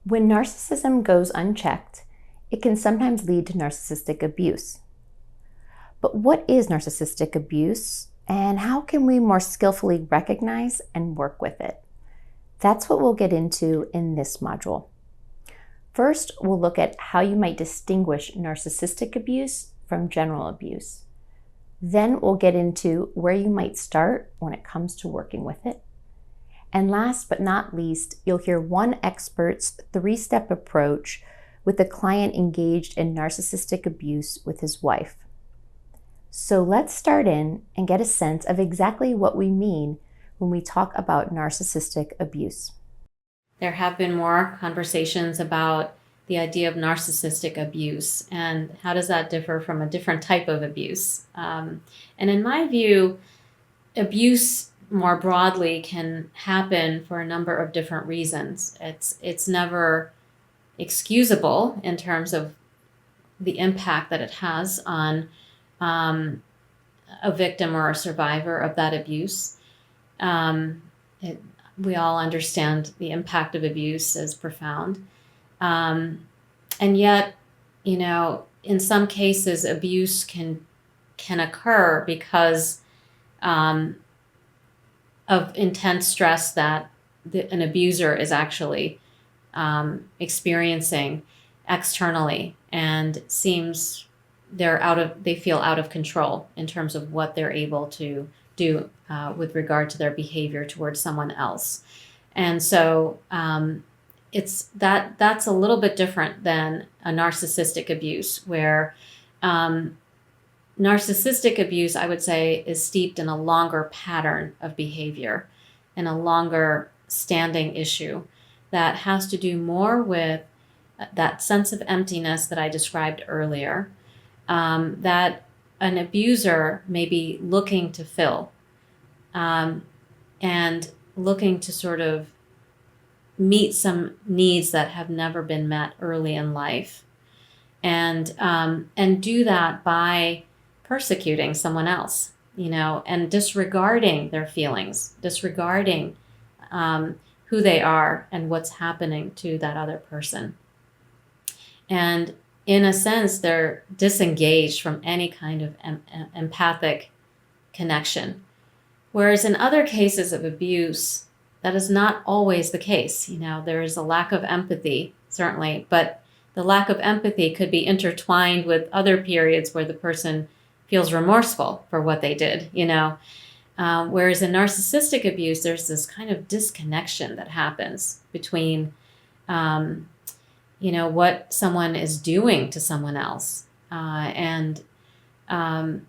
When narcissism goes unchecked, it can sometimes lead to narcissistic abuse. But what is narcissistic abuse, and how can we more skillfully recognize and work with it? That's what we'll get into in this module. First, we'll look at how you might distinguish narcissistic abuse from general abuse. Then we'll get into where you might start when it comes to working with it. And last but not least, you'll hear one expert's 3-step approach with a client engaged in narcissistic abuse with his wife. So let's start in and get a sense of exactly what we mean when we talk about narcissistic abuse. There have been more conversations about the idea of narcissistic abuse and how does that differ from a different type of abuse. And in my view, abuse more broadly can happen for a number of different reasons. It's never excusable in terms of the impact that it has on a victim or a survivor of that abuse. We all understand the impact of abuse is profound. And yet, in some cases, abuse can occur because of intense stress that an abuser is actually experiencing externally, and seems they feel out of control in terms of what they're able to do with regard to their behavior towards someone else. And so that's a little bit different than a narcissistic abuse, where narcissistic abuse, I would say, is steeped in a longer pattern of behavior and a longer standing issue that has to do more with that sense of emptiness that I described earlier, that an abuser may be looking to fill, and looking to sort of meet some needs that have never been met early in life, and do that by persecuting someone else, and disregarding their feelings, disregarding who they are and what's happening to that other person. And in a sense, they're disengaged from any kind of empathic connection. Whereas in other cases of abuse, that is not always the case. There is a lack of empathy, certainly, but the lack of empathy could be intertwined with other periods where the person feels remorseful for what they did, whereas in narcissistic abuse, there's this kind of disconnection that happens between, what someone is doing to someone else, and a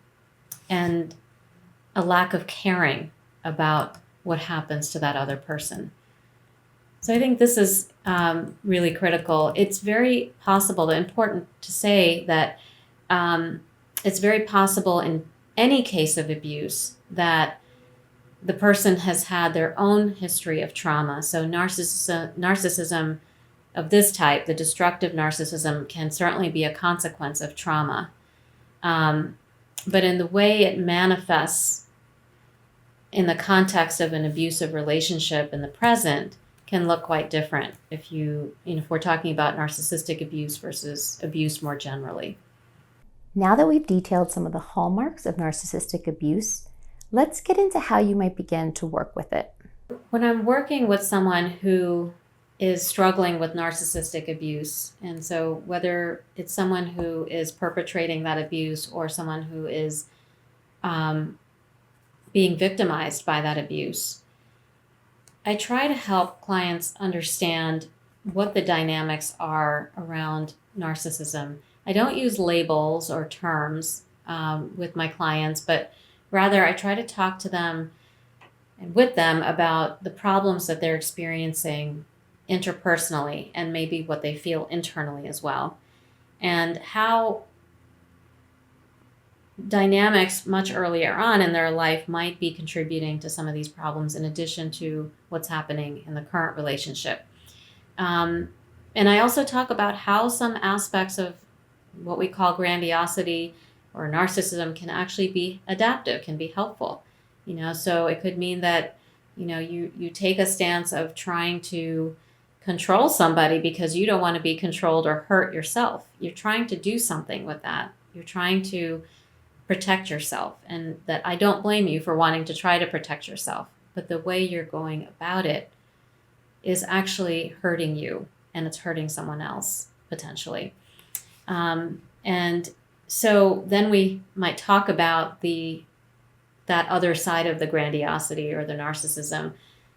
lack of caring about what happens to that other person. So I think this is really critical. It's very possible, important to say that it's very possible in any case of abuse that the person has had their own history of trauma. So narcissism of this type, the destructive narcissism, can certainly be a consequence of trauma. But in the way it manifests in the context of an abusive relationship in the present can look quite different if we're talking about narcissistic abuse versus abuse more generally. Now that we've detailed some of the hallmarks of narcissistic abuse, let's get into how you might begin to work with it. When I'm working with someone who is struggling with narcissistic abuse, and so whether it's someone who is perpetrating that abuse or someone who is being victimized by that abuse, I try to help clients understand what the dynamics are around narcissism. I don't use labels or terms with my clients, but rather I try to talk to them and with them about the problems that they're experiencing interpersonally and maybe what they feel internally as well, and how dynamics much earlier on in their life might be contributing to some of these problems in addition to what's happening in the current relationship. And I also talk about how some aspects of what we call grandiosity or narcissism can actually be adaptive, can be helpful. So it could mean that, you take a stance of trying to control somebody because you don't want to be controlled or hurt yourself. You're trying to do something with that. You're trying to protect yourself, and that I don't blame you for wanting to try to protect yourself, but the way you're going about it is actually hurting you, and it's hurting someone else potentially. And so then we might talk about that other side of the grandiosity or the narcissism,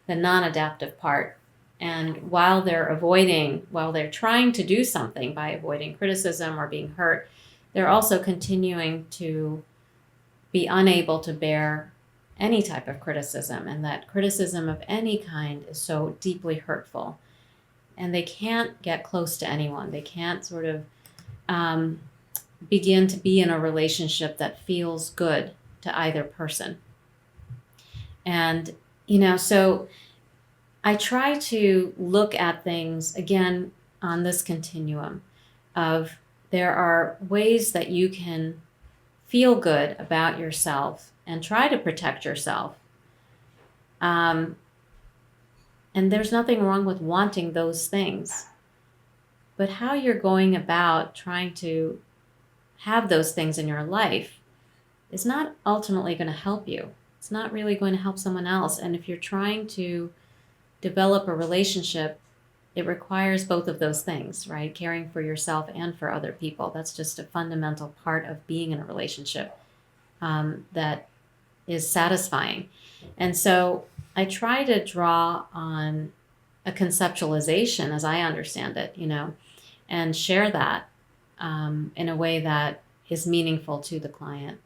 the non-adaptive part. And while they're trying to do something by avoiding criticism or being hurt, they're also continuing to be unable to bear any type of criticism, and that criticism of any kind is so deeply hurtful. And they can't get close to anyone. They can't sort of begin to be in a relationship that feels good to either person. And, so I try to look at things again on this continuum of there are ways that you can feel good about yourself and try to protect yourself. And there's nothing wrong with wanting those things. But how you're going about trying to have those things in your life is not ultimately going to help you. It's not really going to help someone else. And if you're trying to develop a relationship, it requires both of those things, right? Caring for yourself and for other people. That's just a fundamental part of being in a relationship that is satisfying. And so I try to draw on a conceptualization as I understand it, and share that in a way that is meaningful to the client.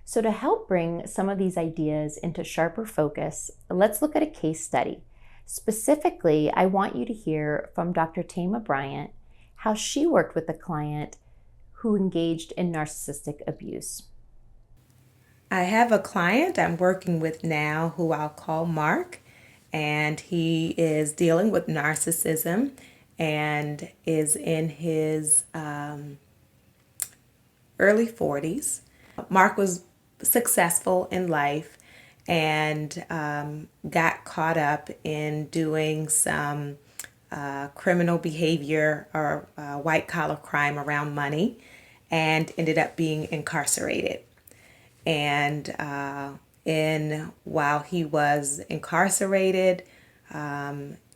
So to help bring some of these ideas into sharper focus, let's look at a case study. Specifically, I want you to hear from Dr. Tama Bryant how she worked with a client who engaged in narcissistic abuse. I have a client I'm working with now who I'll call Mark, and he is dealing with narcissism and is in his early 40s. Mark was successful in life and got caught up in doing some criminal behavior or white collar crime around money and ended up being incarcerated. And while he was incarcerated,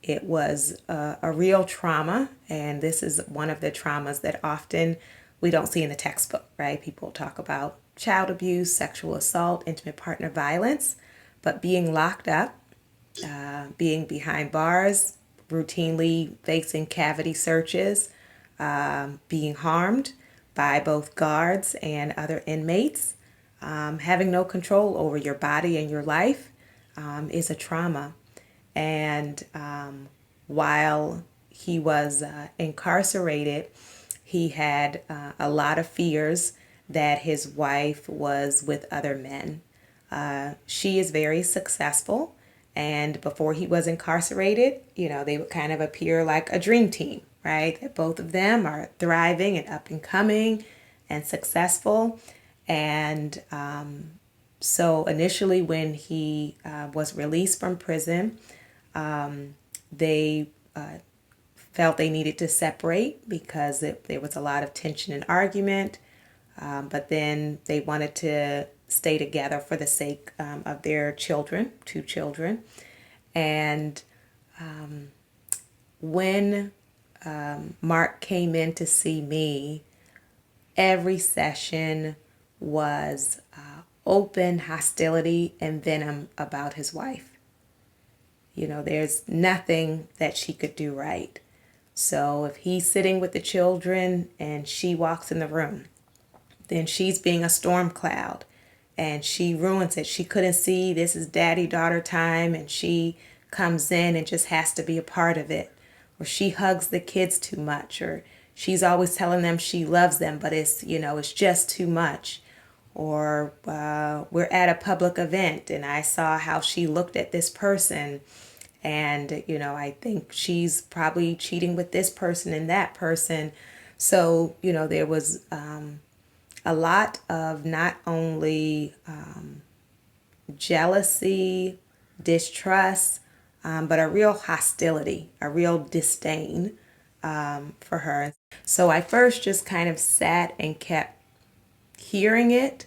it was a real trauma, and this is one of the traumas that often we don't see in the textbook, right? People talk about child abuse, sexual assault, intimate partner violence, but being locked up, being behind bars, routinely facing cavity searches, being harmed by both guards and other inmates, having no control over your body and your life is a trauma. And while he was incarcerated, he had a lot of fears that his wife was with other men. She is very successful, and before he was incarcerated, they would kind of appear like a dream team, right? That both of them are thriving and up and coming and successful. And so initially when he was released from prison, they felt they needed to separate because there was a lot of tension and argument. But then they wanted to stay together for the sake of their children, 2 children. And when Mark came in to see me, every session was open hostility and venom about his wife. There's nothing that she could do right. So if he's sitting with the children and she walks in the room, then she's being a storm cloud and she ruins it. She couldn't see this is daddy-daughter time, and she comes in and just has to be a part of it. Or she hugs the kids too much, or she's always telling them she loves them, but it's just too much. Or we're at a public event and I saw how she looked at this person, and I think she's probably cheating with this person and that person. So there was a lot of not only jealousy, distrust, but a real hostility, a real disdain for her. So I first just kind of sat and kept hearing it.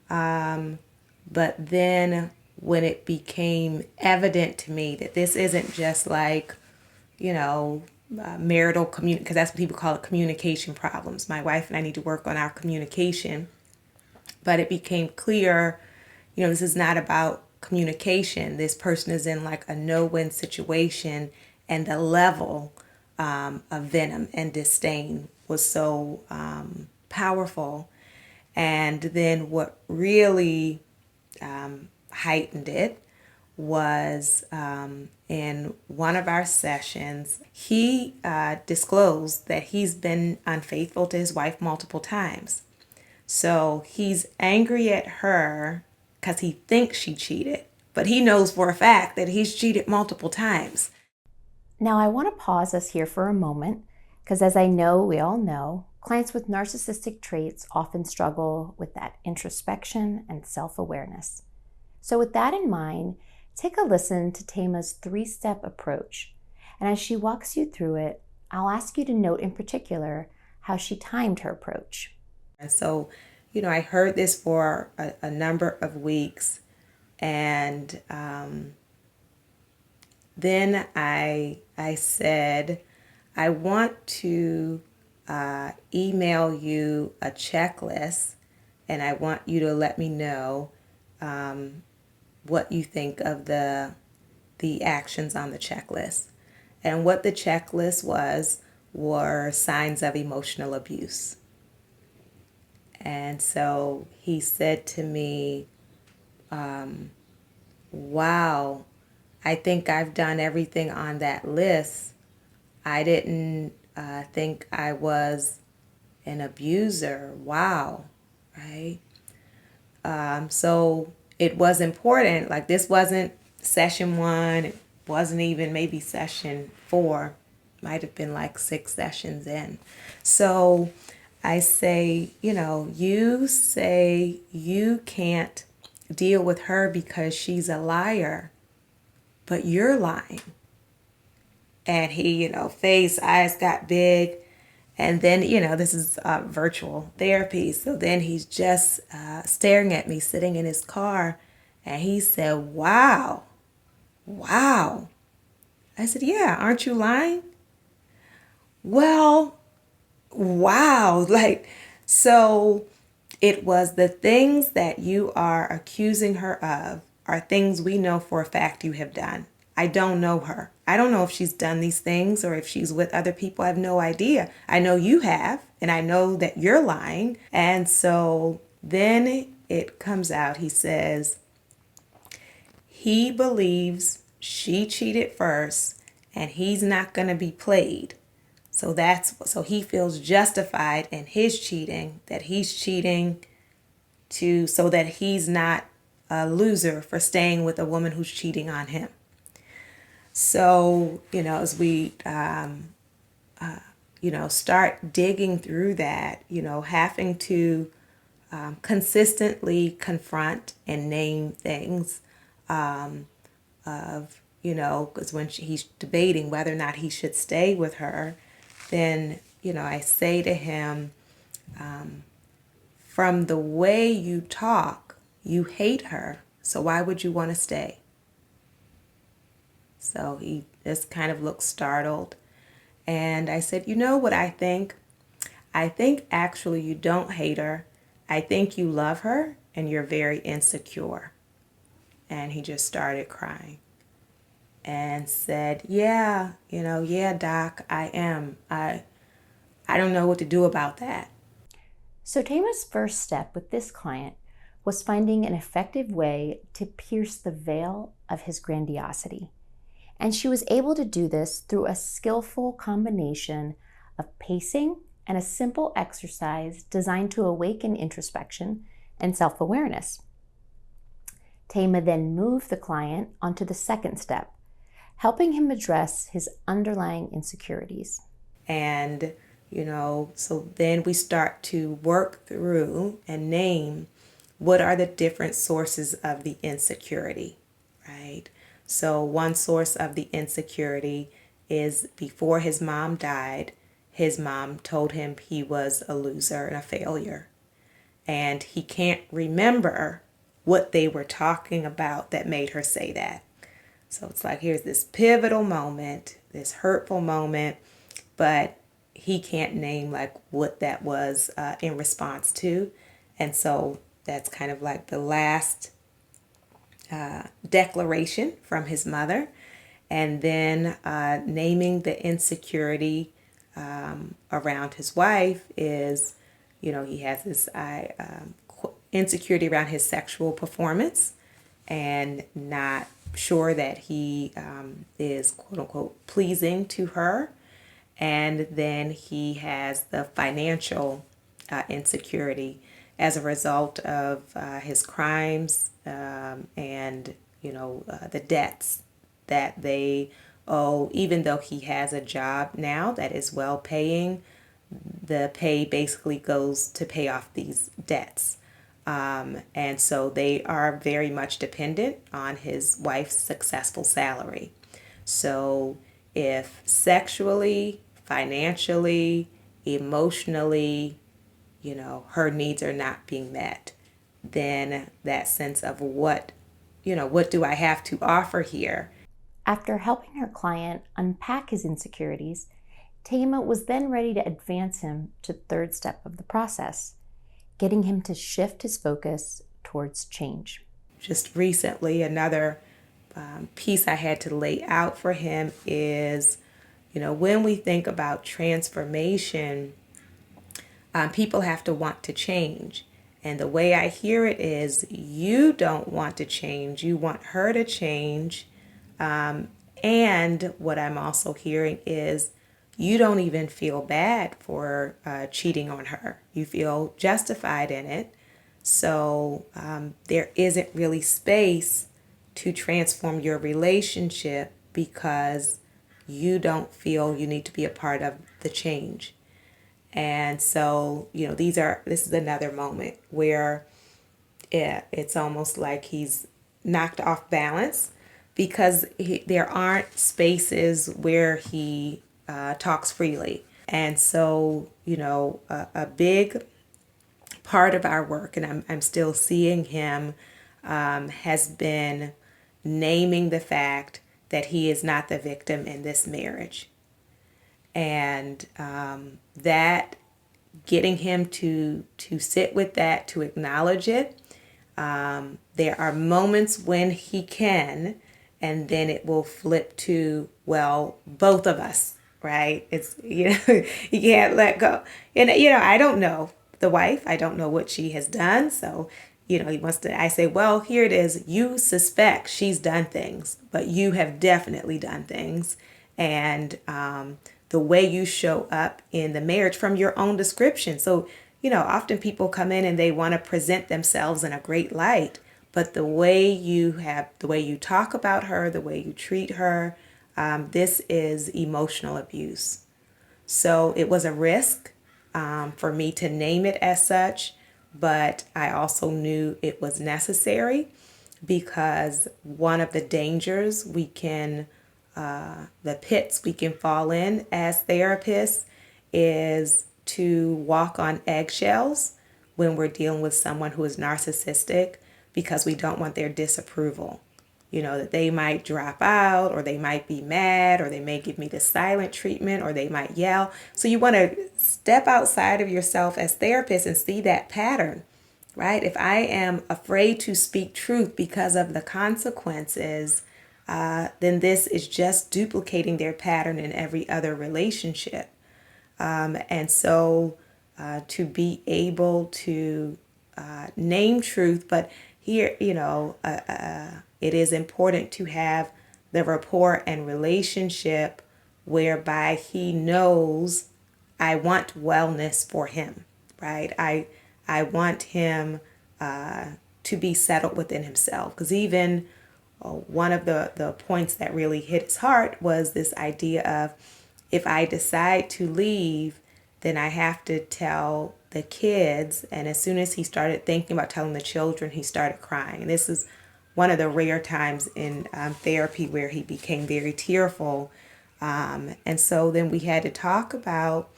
But then when it became evident to me that this isn't just like, marital communication, because that's what people call it, communication problems. My wife and I need to work on our communication. But it became clear, this is not about communication. This person is in like a no-win situation, and the level of venom and disdain was so powerful. And then what really heightened it was in one of our sessions, he disclosed that he's been unfaithful to his wife multiple times. So he's angry at her because he thinks she cheated, but he knows for a fact that he's cheated multiple times. Now, I want to pause us here for a moment because, as I know, we all know, clients with narcissistic traits often struggle with that introspection and self-awareness. So with that in mind, take a listen to Tama's 3-step approach. And as she walks you through it, I'll ask you to note in particular how she timed her approach. So, I heard this for a number of weeks, and then I said, I want to email you a checklist, and I want you to let me know what you think of the actions on the checklist. And what the checklist were signs of emotional abuse. And so he said to me, wow, I think I've done everything on that list. I didn't think I was an abuser. Wow, right? So it was important. Like, this wasn't session 1. It wasn't even maybe session 4. Might have been like 6 sessions in. So I say, you say you can't deal with her because she's a liar, but you're lying. And he, face, eyes got big. And then, this is virtual therapy. So then he's just staring at me sitting in his car. And he said, wow. I said, yeah, aren't you lying? Well, wow. So it was the things that you are accusing her of are things we know for a fact you have done. I don't know her. I don't know if she's done these things or if she's with other people. I have no idea. I know you have, and I know that you're lying. And so then it comes out, he says, he believes she cheated first and he's not going to be played. So he feels justified in his cheating, that he's cheating so that he's not a loser for staying with a woman who's cheating on him. So, as we, start digging through that, having to consistently confront and name things because when he's debating whether or not he should stay with her, then, I say to him, from the way you talk, you hate her. So why would you want to stay? So he just kind of looked startled. And I said, you know what I think? I think actually you don't hate her. I think you love her and you're very insecure. And he just started crying and said, yeah, yeah, doc, I am. I don't know what to do about that. So Tama's first step with this client was finding an effective way to pierce the veil of his grandiosity. And she was able to do this through a skillful combination of pacing and a simple exercise designed to awaken introspection and self-awareness. Tama then moved the client onto the second step, helping him address his underlying insecurities. And, so then we start to work through and name what are the different sources of the insecurity, right? So one source of the insecurity is before his mom died, his mom told him he was a loser and a failure. And he can't remember what they were talking about that made her say that. So it's like here's this pivotal moment, this hurtful moment, but he can't name like what that was in response to. And so that's kind of like the last declaration from his mother. And then naming the insecurity around his wife is, he has this insecurity around his sexual performance and not sure that he is quote unquote pleasing to her. And then he has the financial insecurity as a result of his crimes and, the debts that they owe, even though he has a job now that is well paying. The pay basically goes to pay off these debts. And so they are very much dependent on his wife's successful salary. So if sexually, financially, emotionally, her needs are not being met, then that sense of what do I have to offer here? After helping her client unpack his insecurities, Tama was then ready to advance him to the third step of the process, getting him to shift his focus towards change. Just recently, another piece I had to lay out for him is, when we think about transformation, people have to want to change. And the way I hear it is you don't want to change. You want her to change. And what I'm also hearing is you don't even feel bad for cheating on her. You feel justified in it. So there isn't really space to transform your relationship because you don't feel you need to be a part of the change. And so, this is another moment where it's almost like he's knocked off balance because there aren't spaces where he talks freely. And so, a big part of our work, and I'm still seeing him, has been naming the fact that he is not the victim in this marriage. And that getting him to sit with that, to acknowledge it. There are moments when he can, and then it will flip to, well, both of us, right? It's, you can't let go. And, I don't know the wife. I don't know what she has done. So, he wants to, I say, well, here it is. You suspect she's done things, but you have definitely done things. And, the way you show up in the marriage from your own description. So, often people come in and they want to present themselves in a great light, but the way you talk about her, the way you treat her, this is emotional abuse. So it was a risk for me to name it as such, but I also knew it was necessary because one of the dangers the pits we can fall in as therapists is to walk on eggshells when we're dealing with someone who is narcissistic because we don't want their disapproval. That they might drop out or they might be mad or they may give me the silent treatment or they might yell. So you want to step outside of yourself as therapists and see that pattern, right? If I am afraid to speak truth because of the consequences, then this is just duplicating their pattern in every other relationship. And so to be able to name truth, but here, it is important to have the rapport and relationship whereby he knows I want wellness for him, right? I want him to be settled within himself. Because even one of the points that really hit his heart was this idea of if I decide to leave, then I have to tell the kids. And as soon as he started thinking about telling the children, he started crying. And this is one of the rare times in therapy where he became very tearful. And so then we had to talk about,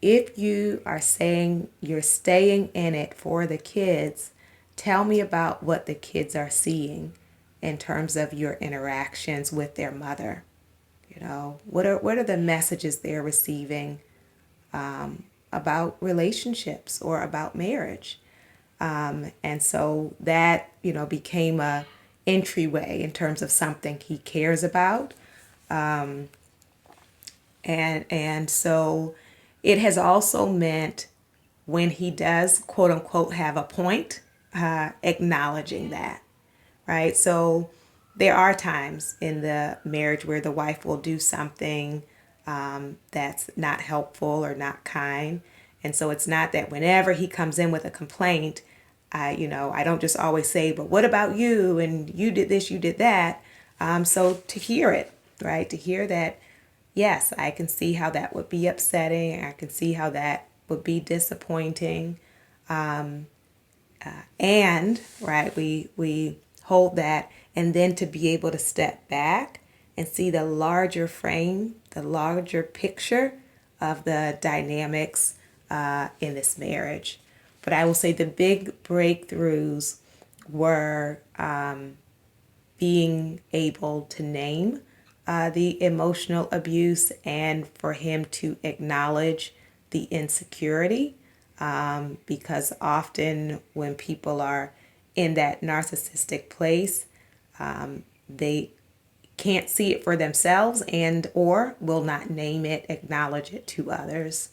if you are saying you're staying in it for the kids, tell me about what the kids are seeing in terms of your interactions with their mother. What are the messages they're receiving about relationships or about marriage? And so that, became a entryway in terms of something he cares about. And so it has also meant when he does, quote unquote, have a point, acknowledging that, right? So there are times in the marriage where the wife will do something that's not helpful or not kind. And so it's not that whenever he comes in with a complaint, I don't just always say, but what about you? And you did this, you did that. So to hear it, right? To hear that, yes, I can see how that would be upsetting. I can see how that would be disappointing. And, right, we hold that. And then to be able to step back and see the larger frame, the larger picture of the dynamics in this marriage. But I will say the big breakthroughs were being able to name the emotional abuse and for him to acknowledge the insecurity. Because often when people are in that narcissistic place, they can't see it for themselves and or will not name it, acknowledge it to others.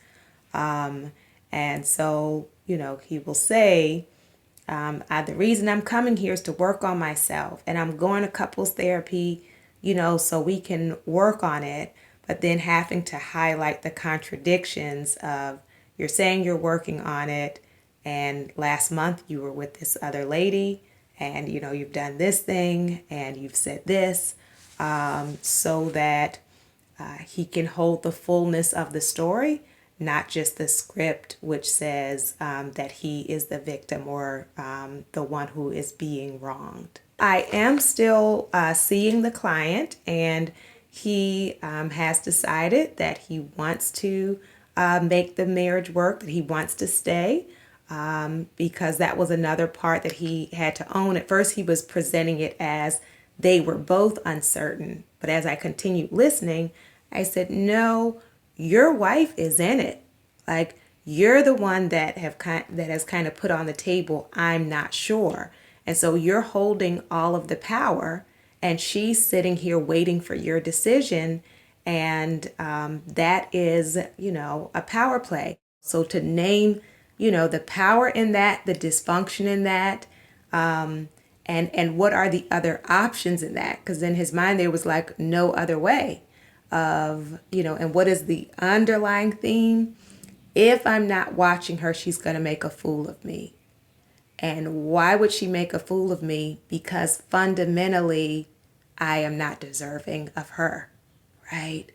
And so, he will say, the reason I'm coming here is to work on myself, and I'm going to couples therapy, so we can work on it, but then having to highlight the contradictions of you're saying you're working on it, and last month you were with this other lady, and you've done this thing, and you've said this, so that he can hold the fullness of the story, not just the script which says that he is the victim or the one who is being wronged. I am still seeing the client, and he has decided that he wants to make the marriage work, that he wants to stay, because that was another part that he had to own. At first, he was presenting it as they were both uncertain. But as I continued listening, I said, no, your wife is in it. Like, you're the one that has kind of put on the table, I'm not sure. And so you're holding all of the power, and she's sitting here waiting for your decision. And that is, a power play. So to name, the power in that, the dysfunction in that, and what are the other options in that? Because in his mind, there was like no other way of, and what is the underlying theme? If I'm not watching her, she's going to make a fool of me. And why would she make a fool of me? Because fundamentally, I am not deserving of her, right?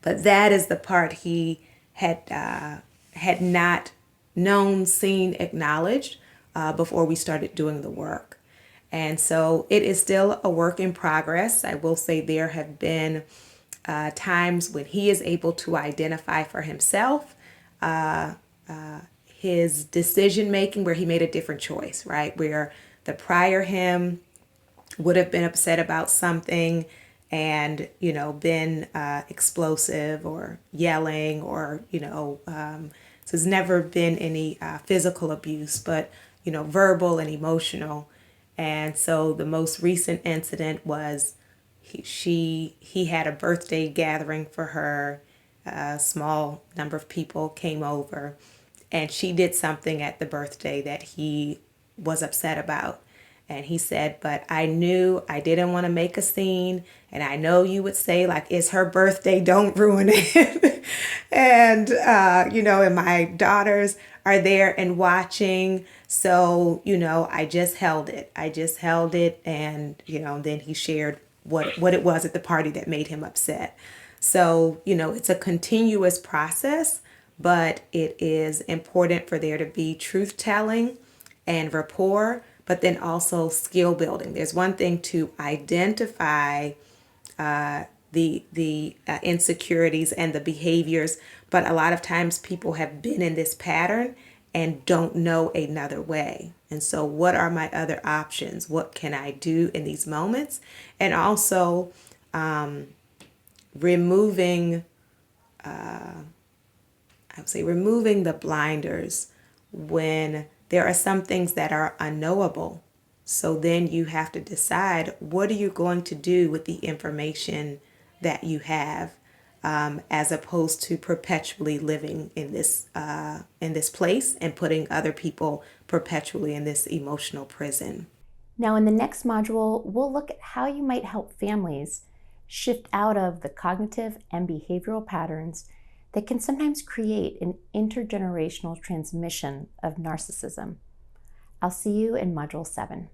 But that is the part he had not known, seen, acknowledged before we started doing the work. And so it is still a work in progress. I will say there have been times when he is able to identify for himself his decision making where he made a different choice, right? Where the prior him would have been upset about something and, been explosive or yelling or, so there's never been any physical abuse, but, verbal and emotional. And so the most recent incident was he had a birthday gathering for her. A small number of people came over, and she did something at the birthday that he was upset about. And he said, but I knew I didn't want to make a scene. And I know you would say, like, it's her birthday, don't ruin it. And, and my daughters are there and watching. So, I just held it. And, then he shared what it was at the party that made him upset. So, it's a continuous process, but it is important for there to be truth telling and rapport but then also skill building. There's one thing to identify the insecurities and the behaviors, but a lot of times people have been in this pattern and don't know another way. And so what are my other options? What can I do in these moments? And also removing removing the blinders when there are some things that are unknowable. So then you have to decide, what are you going to do with the information that you have, as opposed to perpetually living in this place and putting other people perpetually in this emotional prison. Now, in the next module, we'll look at how you might help families shift out of the cognitive and behavioral patterns that can sometimes create an intergenerational transmission of narcissism. I'll see you in Module 7.